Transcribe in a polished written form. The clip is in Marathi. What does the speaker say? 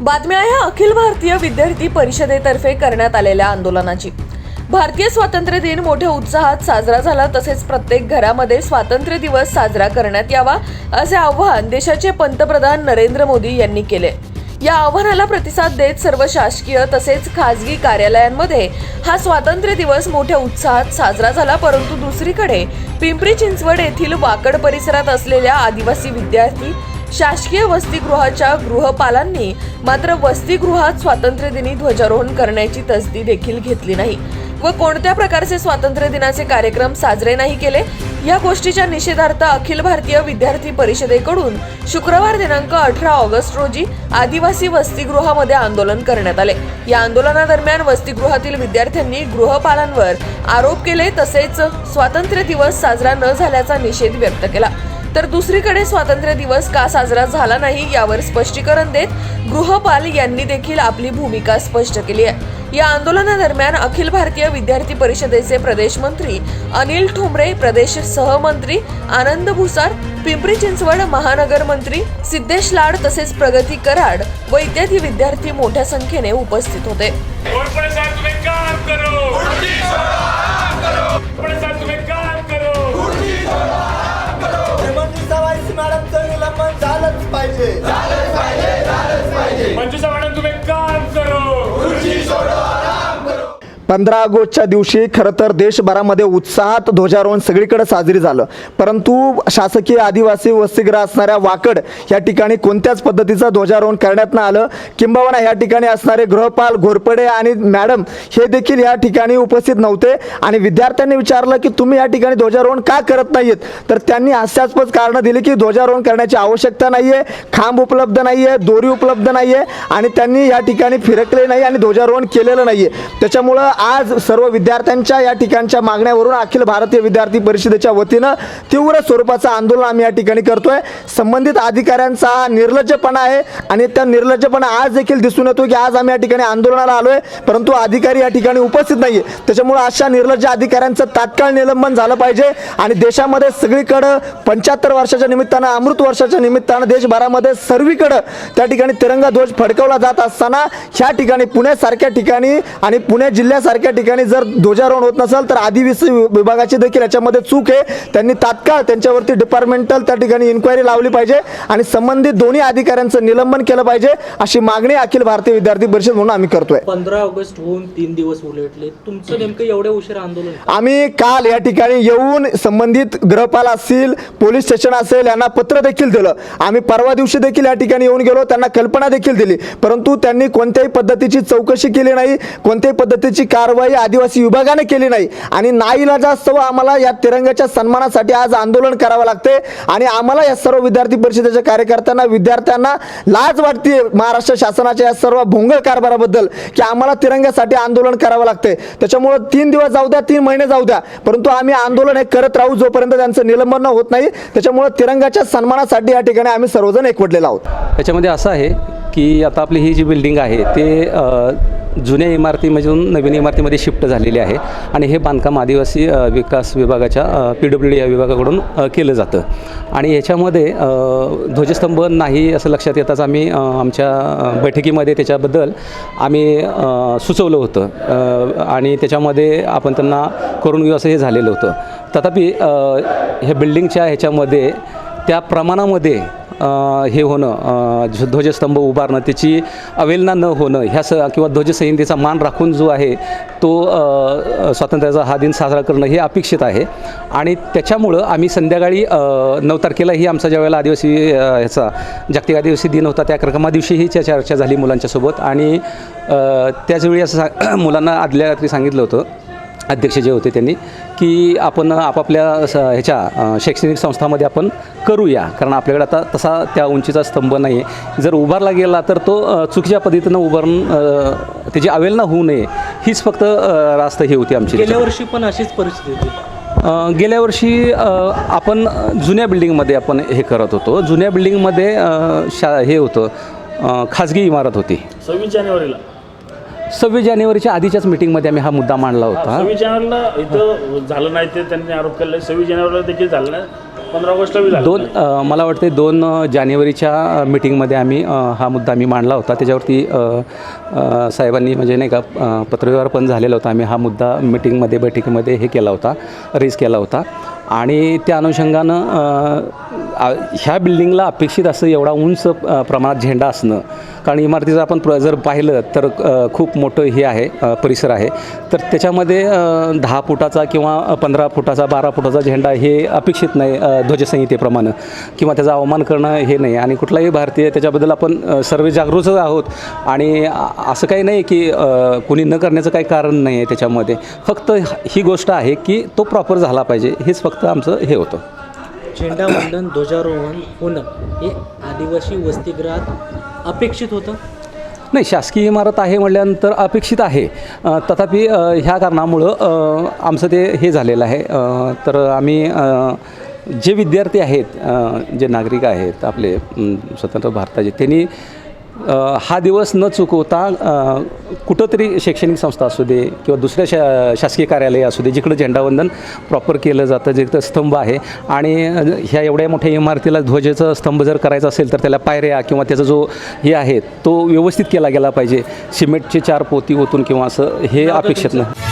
बातमी आहे अखिल भारतीय विद्यार्थी परिषदेतर्फे करण्यात आलेल्या आंदोलनाची। भारतीय स्वातंत्र्य दिन मोठ्या उत्साहात साजरा झाला। तसेच प्रत्येक घरामध्ये स्वातंत्र्य दिवस साजरा करण्यात यावा असे आवाहन देशाचे पंतप्रधान नरेंद्र मोदी यांनी केले। या आव्हानाला प्रतिसाद देत सर्व शासकीय तसेच खासगी कार्यालयांमध्ये हा स्वातंत्र्य दिवस मोठ्या उत्साहात साजरा झाला। परंतु दुसरीकडे पिंपरी चिंचवड येथील वाकड परिसरात असलेल्या आदिवासी विद्यार्थी शासकीय वसतिगृहाच्या गृहपालांनी मात्र वसतिगृहात स्वातंत्र्य दिनी ध्वजारोहण करण्याची तसदी देखील घेतली नाही व कोणत्या प्रकारचे स्वातंत्र्य दिनाचे कार्यक्रम साजरे नाही केले। या गोष्टीच्या निषेधार्थ अखिल भारतीय विद्यार्थी परिषदेकडून शुक्रवार दिनांक 18 ऑगस्ट रोजी आदिवासी वसतिगृहामध्ये आंदोलन करण्यात आले। या आंदोलनादरम्यान वसतिगृहातील विद्यार्थ्यांनी गृहपालांवर आरोप केले तसेच स्वातंत्र्य दिवस साजरा न झाल्याचा निषेध व्यक्त केला। तर दुसरीकडे स्वातंत्र्य दिवस का साजरा झाला नाही यावर स्पष्टीकरण देत गृहपाल यांनी देखील आपली भूमिका स्पष्ट केली आहे। या आंदोलनादरम्यान अखिल भारतीय विद्यार्थी परिषदेचे प्रदेश मंत्री अनिल ठोंबरे, प्रदेश सहमंत्री आनंद भुसार, पिंपरी चिंचवड महानगर मंत्री सिद्धेश लाड तसेच प्रगती कराड व इत्यादी विद्यार्थी मोठ्या संख्येने उपस्थित होते। मंजुषा मॅडम तुम्ही काम करो, 15 ऑगस्टच्या दिवशी खरं तर देशभरामध्ये उत्साहात ध्वजारोहण सगळीकडे साजरी झालं। परंतु शासकीय आदिवासी वसतिगृह असणाऱ्या वाकड या ठिकाणी कोणत्याच पद्धतीचं ध्वजारोहण करण्यात न आलं। किंबहुना या ठिकाणी असणारे गृहपाल घोरपडे आणि मॅडम हे देखील या ठिकाणी उपस्थित नव्हते आणि विद्यार्थ्यांनी विचारलं की तुम्ही या ठिकाणी ध्वजारोहण का करत नाहीत, तर त्यांनी हास्यास्पद कारणं दिली की ध्वजारोहण करण्याची आवश्यकता नाहीये, खांब उपलब्ध नाहीये, दोरी उपलब्ध नाहीये आणि त्यांनी या ठिकाणी फिरकले नाही आणि ध्वजारोहण केलेलं नाहीये। त्याच्यामुळे आज सर्व विद्यार्थ्यांच्या या ठिकाणच्या मागण्यावरून अखिल भारतीय विद्यार्थी परिषदेच्या वतीनं तीव्र स्वरूपाचं आंदोलन आम्ही या ठिकाणी करतोय। संबंधित अधिकाऱ्यांचा निर्लज्जपणा आहे आणि त्या निर्लज्जपणा आज देखील दिसून येतो की आज आम्ही या ठिकाणी आंदोलनाला आलोय परंतु अधिकारी या ठिकाणी उपस्थित नाहीये। त्याच्यामुळे अशा निर्लज्ज अधिकाऱ्यांचं तात्काळ निलंबन झालं पाहिजे आणि देशामध्ये सगळीकडे 75 वर्षाच्या निमित्तानं अमृत वर्षाच्या निमित्तानं देशभरामध्ये सर्वीकडे त्या ठिकाणी तिरंगा ध्वज फडकवला जात असताना ह्या ठिकाणी पुण्यासारख्या ठिकाणी आणि पुणे जिल्ह्यासारख्या ठिकाणी जर ध्वजारोहण होत नसेल तर आदिवासी विभागाची देखील याच्यामध्ये चूक आहे। त्यांनी तात्काळ त्यांच्यावरती डिपार्टमेंटल त्या ठिकाणी इन्क्वायरी लावली पाहिजे आणि संबंधित दोन्ही अधिकाऱ्यांचं निलंबन केलं पाहिजे अशी मागणी अखिल भारतीय विद्यार्थी परिषद म्हणून आम्ही करतोय। 15 ऑगस्ट होऊन 3 दिवस उलटले, तुमचं नेमकं एवढे उशीर आंदोलन? आम्ही काल या ठिकाणी येऊन संबंधित गृहपाल असतील, पोलीस स्टेशन असेल यांना पत्र देखील दिलं। आम्ही परवा दिवशी देखील या ठिकाणी येऊन गेलो, त्यांना कल्पना देखील दिली परंतु त्यांनी कोणत्याही पद्धतीची चौकशी केली नाही, कोणत्याही पद्धतीची कारवाई आदिवासी विभागाने केली नाही आणि नाईलाजास्तव आम्हाला या तिरंग्याच्या सन्मानासाठी आज आंदोलन करावं लागते आणि आम्हाला या सर्व विद्यार्थी परिषदेच्या कार्यकर्त्यांना विद्यार्थ्यांना लाज वाटते महाराष्ट्र शासनाच्या या सर्व भोंगळ कारभाराबद्दल की आम्हाला तिरंग्यासाठी आंदोलन करावं लागते। त्याच्यामुळे 3 दिवस जाऊ द्या, 3 महिने जाऊ द्या परंतु आम्ही आंदोलन हे करत राहू जोपर्यंत त्यांचं निलंबन होत नाही। त्याच्यामुळे तिरंग्याच्या सन्मानासाठी या ठिकाणी आम्ही सर्वजण एकवटलेलो आहोत। त्याच्यामध्ये असं आहे की आता आपली ही जी बिल्डिंग आहे ते जुन्या इमारतीमधून नवीन इमारतीमध्ये शिफ्ट झालेली आहे आणि हे बांधकाम आदिवासी विकास विभागाच्या PWD या विभागाकडून केलं जातं आणि याच्यामध्ये ध्वजस्तंभ नाही असं लक्षात येताच आम्ही आमच्या बैठकीमध्ये त्याच्याबद्दल आम्ही सुचवलं होतं आणि त्याच्यामध्ये आपण त्यांना करून घेऊ असं हे झालेलं होतं। तथापि ह्या बिल्डिंगच्या ह्याच्यामध्ये त्या प्रमाणामध्ये हे होणं ध्वजस्तंभ उभारणं त्याची अवहेलना न होणं ह्या किंवा ध्वजसंहितेचा मान राखून जो आहे तो स्वातंत्र्याचा हा दिन साजरा करणं हे अपेक्षित आहे आणि त्याच्यामुळं आम्ही संध्याकाळी 9 तारखेला ही आमचा ज्यावेळेला आदिवासी ह्याचा जागतिक आदिवासी दिन होता त्या कार्यक्रमा दिवशी ही चर्चा झाली मुलांच्यासोबत आणि त्याचवेळी असं मुलांना आदल्या रात्री सांगितलं होतं अध्यक्ष जे होते त्यांनी की आपण आपापल्या ह्याच्या शैक्षणिक संस्थांमध्ये आपण करूया कारण आपल्याकडे आता तसा त्या उंचीचा स्तंभ नाही आहे। जर उभारला गेला तर तो चुकीच्या पद्धतीनं उभारून त्याची अवहेलना होऊ नये हीच फक्त रास्त ही होती आमची। गेल्या वर्षी पण अशीच परिस्थिती होती। गेल्या वर्षी आपण जुन्या बिल्डिंगमध्ये आपण हे करत होतो। जुन्या बिल्डिंगमध्ये हे होतं खाजगी इमारत होती। 26 जानेवारीच्या आधीच्याच मीटिंगमध्ये आम्ही हा मुद्दा मांडला होता। 26 जानेवारीला इथं झालं नाही ते त्यांनी आरोप केला, 26 जानेवारीला देखील झालं नाही 15 ऑगस्टला बी झालं. मला वाटते 2 जानेवारीच्या मीटिंगमध्ये आम्ही हा मुद्दा आम्ही मांडला होता. त्याच्यावरती साहेबांनी म्हणजे नाही का पत्रव्यवहार पण झालेला होता. आम्ही हा मुद्दा मीटिंगमध्ये बैठकीमध्ये हे केला होता, रेज केला होता. आणि त्या अनुषंगानं ह्या बिल्डिंगला अपेक्षित असं एवढा उंच प्रमाणात झेंडा असणं, कारण इमारतीचं आपण जर पाहिलं तर खूप मोठं हे आहे परिसर आहे. तर त्याच्यामध्ये 10 फुटाचा किंवा 15 फुटाचा 12 फुटाचा झेंडा हे अपेक्षित नाही ध्वजसंहितेप्रमाणे, किंवा त्याचा अवमान करणं हे नाही. आणि कुठलाही भारतीय त्याच्याबद्दल आपण सर्व जागरूकच आहोत. आणि असं काही नाही की कोणी न करण्याचं काही कारण नाही आहे त्याच्यामध्ये. फक्त ही गोष्ट आहे की तो प्रॉपर झाला पाहिजे, हेच फक्त आमचं हे होतं. झेंडावंदन ध्वजारोहण होणं हे आदिवासी वसतिगृहात अपेक्षित होतं. नाही, शासकीय इमारत आहे म्हटल्यानंतर अपेक्षित आहे. तथापि ह्या कारणामुळं आमचं ते हे झालेलं आहे. तर आम्ही जे विद्यार्थी आहेत, जे नागरिक आहेत आपले स्वतंत्र भारताचे, त्यांनी हा दिवस न चुकवता कुठंतरी शैक्षणिक संस्था असू दे किंवा दुसऱ्या शासकीय कार्यालय असू दे, जिकडं झेंडावंदन प्रॉपर केलं जातं, जिथं स्तंभ आहे. आणि ह्या एवढ्या मोठ्या इमारतीला ध्वजाचा स्तंभ जर करायचा असेल तर त्याला पायऱ्या किंवा त्याचा जो हे आहे तो व्यवस्थित केला गेला पाहिजे. सिमेंटचे 4 पोती ओतून किंवा असं हे अपेक्षित नाही.